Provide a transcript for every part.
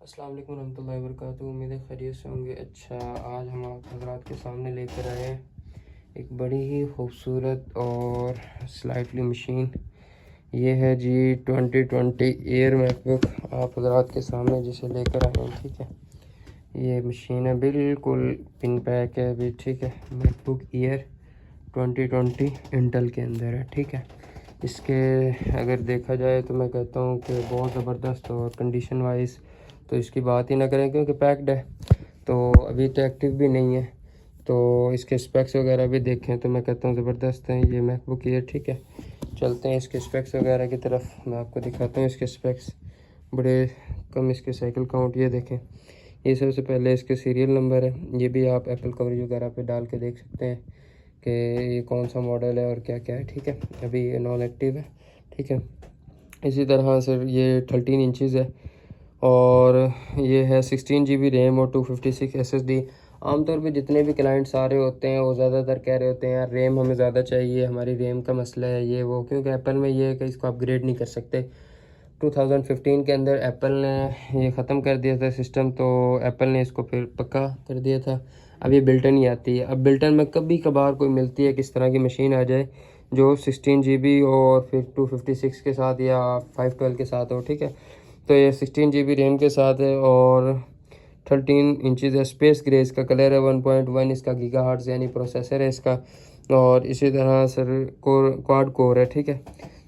अस्सलाम वालेकुम रहमतुल्लाहि व बरकातुहू। उम्मीद है खैरियत से होंगे। अच्छा, आज हम आप हज़रात के सामने लेकर आए हैं एक बड़ी ही खूबसूरत और स्लाइटली मशीन। ये है जी 2020 एयर मैकबुक, आप हज़रात के सामने जिसे लेकर आए हैं। ठीक है, ये मशीन है, बिल्कुल पिन पैक है अभी। ठीक है, मैकबुक एयर 2020 इंटेल के अंदर है। ठीक है, इसके अगर देखा जाए तो मैं कहता हूँ कि बहुत ज़बरदस्त, और कंडीशन वाइज तो इसकी बात ही ना करें क्योंकि पैक्ड है, तो अभी तो एक्टिव भी नहीं है। तो इसके स्पेक्स वगैरह भी देखें तो मैं कहता हूँ ज़बरदस्त हैं ये मैकबुक एयर। ठीक है, चलते हैं इसके स्पेक्स वगैरह की तरफ, मैं आपको दिखाता हूँ इसके स्पेक्स। बड़े कम इसके साइकिल काउंट, ये देखें। ये सबसे पहले इसके सीरियल नंबर है, ये भी आप एप्पल कवरेज वगैरह पे डाल के देख सकते हैं कि ये कौन सा मॉडल है और क्या क्या है। ठीक है, अभी ये नॉन एक्टिव है। ठीक है, इसी तरह से ये 13 इंचज़ है, और ये है 16 GB रैम और 256 SSD। आमतौर पे जितने भी क्लाइंट्स आ रहे होते हैं वो ज़्यादातर कह रहे होते हैं यार रैम हमें ज़्यादा चाहिए, हमारी रैम का मसला है ये वो, क्योंकि एप्पल में ये है कि इसको अपग्रेड नहीं कर सकते। 2015 के अंदर एप्पल ने ये ख़त्म कर दिया था सिस्टम, तो एप्पल ने इसको फिर पक्का कर दिया था। अब ये बिल्टन ही आती है। अब बिल्टन में कभी कभार कोई मिलती है किस तरह की मशीन आ जाए जो 16 GB और फिर 256 के साथ या 512 के साथ हो। ठीक है, तो ये 16 GB रैम के साथ है और 13 इंचज़ है। स्पेस ग्रे इसका कलर है, 1.1 इसका गीगाहर्ट्ज़ यानी प्रोसेसर है इसका, और इसी तरह सर क्वाड कोर है। ठीक है,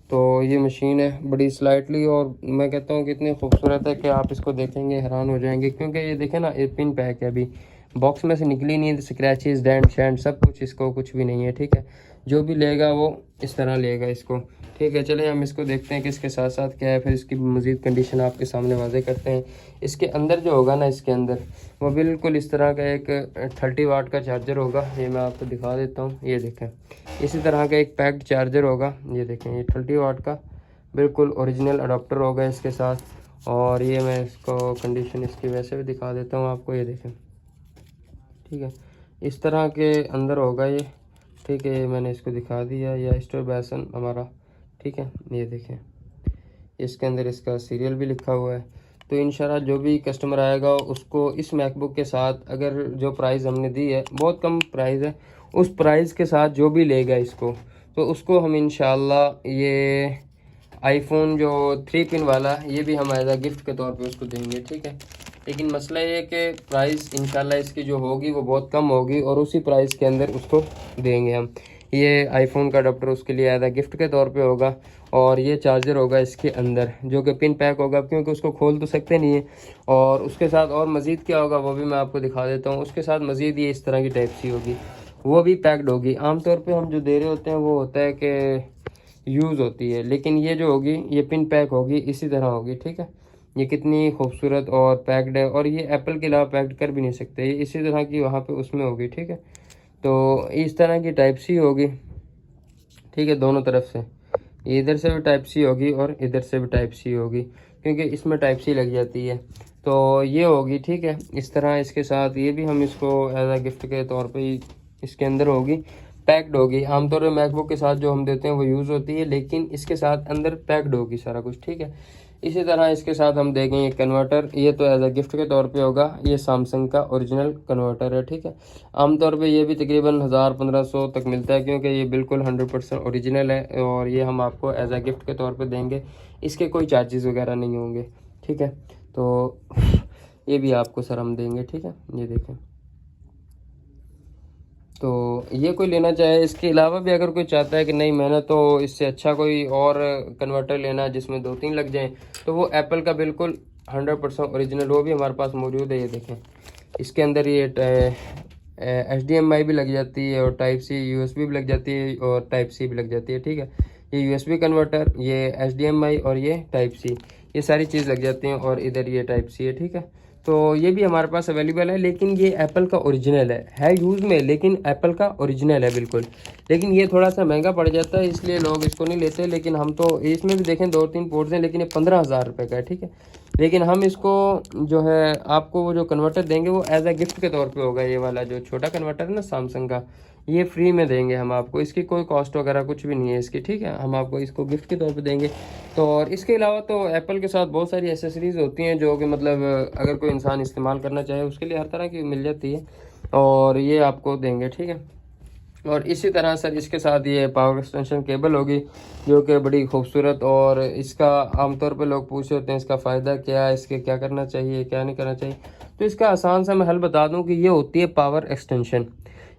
तो ये मशीन है बड़ी स्लाइटली, और मैं कहता हूँ कि इतनी खूबसूरत है कि आप इसको देखेंगे हैरान हो जाएंगे, क्योंकि ये देखें ना, ये पिन पैक है, अभी बॉक्स में से निकली नहीं है। स्क्रैचेस डेंट शेंट सब कुछ, इसको कुछ भी नहीं है। ठीक है, जो भी लेगा वो इस तरह लेगा इसको। ठीक है, चलिए हम इसको देखते हैं कि इसके साथ साथ क्या है, फिर इसकी मज़ीद कंडीशन आपके सामने वाज़े करते हैं। इसके अंदर जो होगा ना, इसके अंदर वो बिल्कुल इस तरह का एक 30 वाट का चार्जर होगा। ये मैं आपको दिखा देता हूँ, ये देखें। इसी तरह का एक पैक्ड चार्जर होगा, ये देखें, ये 30 वाट का बिल्कुल ओरिजिनल अडाप्टर होगा इसके साथ। और ये मैं इसको कंडीशन इसकी वैसे भी दिखा देता हूँ आपको, ये देखें। ठीक है, इस तरह के अंदर होगा ये। ठीक है, ये मैंने इसको दिखा दिया, या स्टोर बेसन हमारा। ठीक है, ये देखें, इसके अंदर इसका सीरियल भी लिखा हुआ है। तो इंशाल्लाह जो भी कस्टमर आएगा उसको इस मैकबुक के साथ, अगर जो प्राइस हमने दी है बहुत कम प्राइस है, उस प्राइस के साथ जो भी लेगा इसको, तो उसको हम इंशाल्लाह ये आईफोन जो 3 पिन वाला, ये भी हम एज आ गिफ्ट के तौर पे उसको देंगे। ठीक है, लेकिन मसला ये है कि प्राइस इंशाल्लाह इसकी जो होगी वो बहुत कम होगी, और उसी प्राइस के अंदर उसको देंगे हम। ये आईफोन का अडाप्टर उसके लिए एज आ गिफ्ट के तौर पे होगा, और ये चार्जर होगा इसके अंदर जो कि पिन पैक होगा, क्योंकि उसको खोल तो सकते नहीं है। और उसके साथ और मज़ीद क्या होगा वो भी मैं आपको दिखा देता हूँ। उसके साथ मज़ीद ये इस तरह की टाइप सी होगी, वो भी पैक्ड होगी। आमतौर पे हम जो दे रहे होते हैं वो होता है कि यूज़ होती है, लेकिन ये जो होगी ये पिन पैक होगी, इसी तरह होगी। ठीक है, ये कितनी खूबसूरत और पैक्ड है, और ये एप्पल के अलावा पैक्ड कर भी नहीं सकते, ये इसी तरह की वहाँ पे उसमें होगी। ठीक है, तो इस तरह की टाइप सी होगी। ठीक है, दोनों तरफ से, इधर से भी टाइप सी होगी और इधर से भी टाइप सी होगी, क्योंकि इसमें टाइप सी लग जाती है, तो ये होगी। ठीक है, इस तरह इसके साथ ये भी हम इसको एज आ गिफ्ट के तौर पे इसके अंदर होगी, पैक्ड होगी। आमतौर पर मैकबुक के साथ जो हम देते हैं वो यूज़ होती है, लेकिन इसके साथ अंदर पैक्ड होगी सारा कुछ। ठीक है, इसी तरह इसके साथ हम देंगे कन्वर्टर, ये तो एज अ गिफ्ट के तौर पे होगा। ये सैमसंग का ओरिजिनल कन्वर्टर है। ठीक है, आमतौर पे ये भी तकरीबन 1000-1500 तक मिलता है, क्योंकि ये बिल्कुल 100% ओरिजिनल है, और ये हम आपको एज अ गिफ्ट के तौर पे देंगे, इसके कोई चार्जेस वगैरह नहीं होंगे। ठीक है, तो ये भी आपको सर हम देंगे। ठीक है, ये देखें, तो ये कोई लेना चाहे, इसके अलावा भी अगर कोई चाहता है कि नहीं मैंने तो इससे अच्छा कोई और कन्वर्टर लेना जिसमें 2-3 लग जाएं, तो वो एप्पल का बिल्कुल 100% ओरिजिनल वो भी हमारे पास मौजूद है। ये देखें, इसके अंदर ये HDMI भी लग जाती है, और टाइप सी USB भी लग जाती है, और टाइप सी भी लग जाती है। ठीक है, ये USB कन्वर्टर, ये HDMI और ये टाइप सी, ये सारी चीज़ लग जाती हैं, और इधर ये टाइप सी है। ठीक है, तो ये भी हमारे पास अवेलेबल है, लेकिन ये एप्पल का ओरिजिनल है यूज़ में, लेकिन एप्पल का ओरिजिनल है बिल्कुल। लेकिन ये थोड़ा सा महंगा पड़ जाता है, इसलिए लोग इसको नहीं लेते। लेकिन हम तो इसमें भी देखें 2-3 पोर्ट्स हैं, लेकिन ये 15,000 रुपये का है। ठीक है, लेकिन हम इसको जो है आपको वो जो कन्वर्टर देंगे वो एज अ गिफ्ट के तौर पे होगा। ये वाला जो छोटा कन्वर्टर है ना सैमसंग का, ये फ्री में देंगे हम आपको, इसकी कोई कॉस्ट वगैरह कुछ भी नहीं है इसकी, ठीक है। हम आपको इसको गिफ्ट के तौर पे देंगे। तो और इसके अलावा तो एप्पल के साथ बहुत सारी एसेसरीज़ होती हैं जो कि मतलब अगर कोई इंसान इस्तेमाल करना चाहे उसके लिए हर तरह की मिल जाती है, और ये आपको देंगे, ठीक है। और इसी तरह सर इसके साथ ये पावर एक्सटेंशन केबल होगी जो कि बड़ी खूबसूरत, और इसका आमतौर पे लोग पूछ होते हैं इसका फ़ायदा क्या है, इसके क्या करना चाहिए क्या नहीं करना चाहिए। तो इसका आसान सा मैं हल बता दूं कि ये होती है पावर एक्सटेंशन।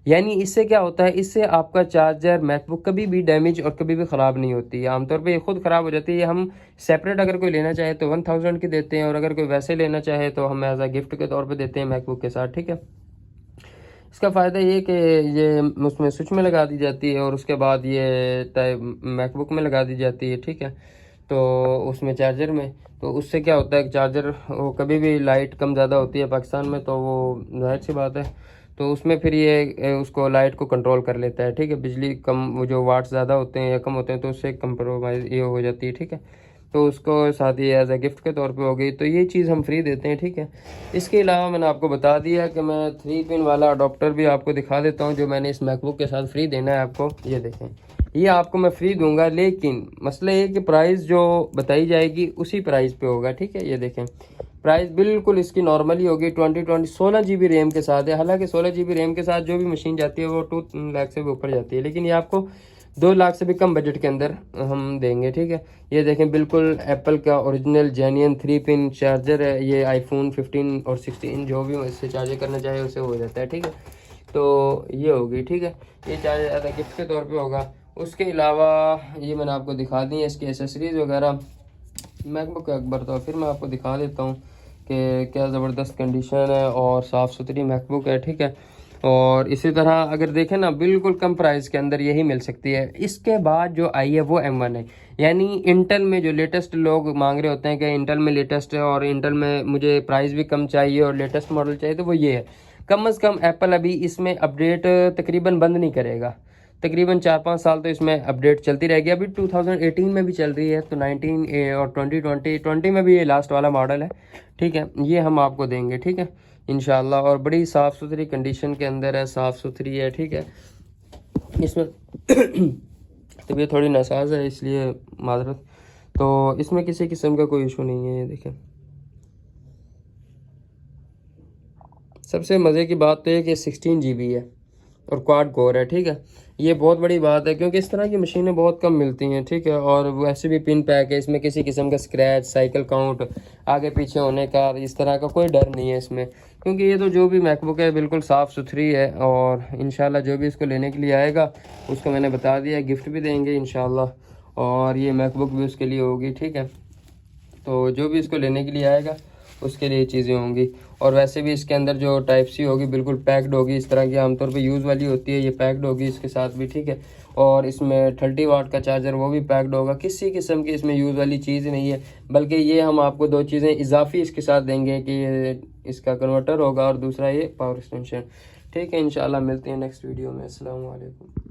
यानी इससे क्या होता है, इससे आपका चार्जर मैकबुक कभी भी डैमेज और कभी भी ख़राब नहीं होती है। आमतौर पे ये खुद ख़राब हो जाती है। हम सेपरेट अगर कोई लेना चाहे तो 1000 की देते हैं, और अगर कोई वैसे लेना चाहे तो हम एज अ गिफ्ट के तौर पे देते हैं मैकबुक के साथ, ठीक है। इसका फ़ायदा ये कि ये उसमें स्विच में लगा दी जाती है और उसके बाद ये टाइप मैकबुक में लगा दी जाती है, ठीक है। तो उसमें चार्जर में, तो उससे क्या होता है चार्जर वो कभी भी लाइट कम ज़्यादा होती है पाकिस्तान में, तो वो जाहिर सी बात है, तो उसमें फिर ये उसको लाइट को कंट्रोल कर लेता है, ठीक है। बिजली कम, वो जो वाट ज़्यादा होते हैं या कम होते हैं तो उससे कंप्रोमाइज़ ये हो जाती है, ठीक है। तो उसको साथ ही एज ए गिफ्ट के तौर पे हो गई, तो ये चीज़ हम फ्री देते हैं, ठीक है। इसके अलावा मैंने आपको बता दिया कि मैं 3 पिन वाला अडोप्टर भी आपको दिखा देता हूँ जो मैंने इस मैकबुक के साथ फ्री देना है आपको। ये देखें, ये आपको मैं फ्री दूंगा, लेकिन मसला ये कि प्राइस जो बताई जाएगी उसी प्राइस पे होगा, ठीक है। ये देखें, प्राइस बिल्कुल इसकी नॉर्मली होगी 16 GB रैम के साथ है। हालांकि 16 GB रैम के साथ जो भी मशीन जाती है वो 2 लाख से भी ऊपर जाती है, लेकिन ये आपको 2 लाख से भी कम बजट के अंदर हम देंगे, ठीक है। ये देखें, बिल्कुल एप्पल का ओरिजिनल जेन्युइन 3 पिन चार्जर है। ये आईफोन 15 और 16 जो भी इससे चार्जर करना चाहे उसे हो जाता है, ठीक है। तो ये होगी, ठीक है। ये चार्जर गिफ्ट के तौर पे होगा। उसके अलावा ये मैंने आपको दिखा दी है इसकी एसेसरीज़ वगैरह मैकबुक अकबर। तो फिर मैं आपको दिखा देता हूँ कि क्या ज़बरदस्त कंडीशन है और साफ़ सुथरी मैकबुक है, ठीक है। और इसी तरह अगर देखें ना, बिल्कुल कम प्राइस के अंदर यही मिल सकती है। इसके बाद जो आई है वो M1 है, यानी इंटेल में जो लेटेस्ट लोग मांग रहे होते हैं कि इंटेल में लेटेस्ट है और इंटेल में मुझे प्राइस भी कम चाहिए और लेटेस्ट मॉडल चाहिए, तो वो ये है। कम से कम एप्पल अभी इसमें अपडेट तकरीबन बंद नहीं करेगा, तकरीबन 4-5 साल तो इसमें अपडेट चलती रहेगी। अभी 2018 में भी चल रही है, तो 19 और 2020 में भी ये लास्ट वाला मॉडल है, ठीक है। ये हम आपको देंगे, ठीक है, इंशाल्लाह। और बड़ी साफ़ सुथरी कंडीशन के अंदर है, साफ़ सुथरी है, ठीक है। इसमें तबीयत थोड़ी नासाज है इसलिए माजरत। तो इसमें किसी किस्म का कोई इशू नहीं है। ये देखें, सबसे मज़े की बात तो ये कि 16 GB है और क्वाड कोर है, ठीक है। ये बहुत बड़ी बात है क्योंकि इस तरह की मशीनें बहुत कम मिलती हैं, ठीक है। और वैसे भी पिन पैक है, इसमें किसी किस्म का स्क्रैच, साइकिल काउंट, आगे पीछे होने का, इस तरह का कोई डर नहीं है इसमें, क्योंकि ये तो जो भी मैकबुक है बिल्कुल साफ़ सुथरी है। और इंशाल्लाह जो भी इसको लेने के लिए आएगा उसको मैंने बता दिया, गिफ्ट भी देंगे इंशाल्लाह, और ये मैकबुक भी उसके लिए होगी, ठीक है। तो जो भी इसको लेने के लिए आएगा उसके लिए चीज़ें होंगी। और वैसे भी इसके अंदर जो टाइप सी होगी बिल्कुल पैक्ड होगी, इस तरह की आमतौर पे यूज़ वाली होती है, ये पैक्ड होगी इसके साथ भी, ठीक है। और इसमें 30 वाट का चार्जर वो भी पैक्ड होगा। किसी किस्म की इसमें यूज़ वाली चीज़ नहीं है, बल्कि ये हम आपको 2 चीज़ें इजाफी इसके साथ देंगे कि ये इसका कन्वर्टर होगा और दूसरा ये पावर एक्सटेंशन, ठीक है। इंशाल्लाह मिलते हैं नेक्स्ट वीडियो में। अस्सलाम वालेकुम।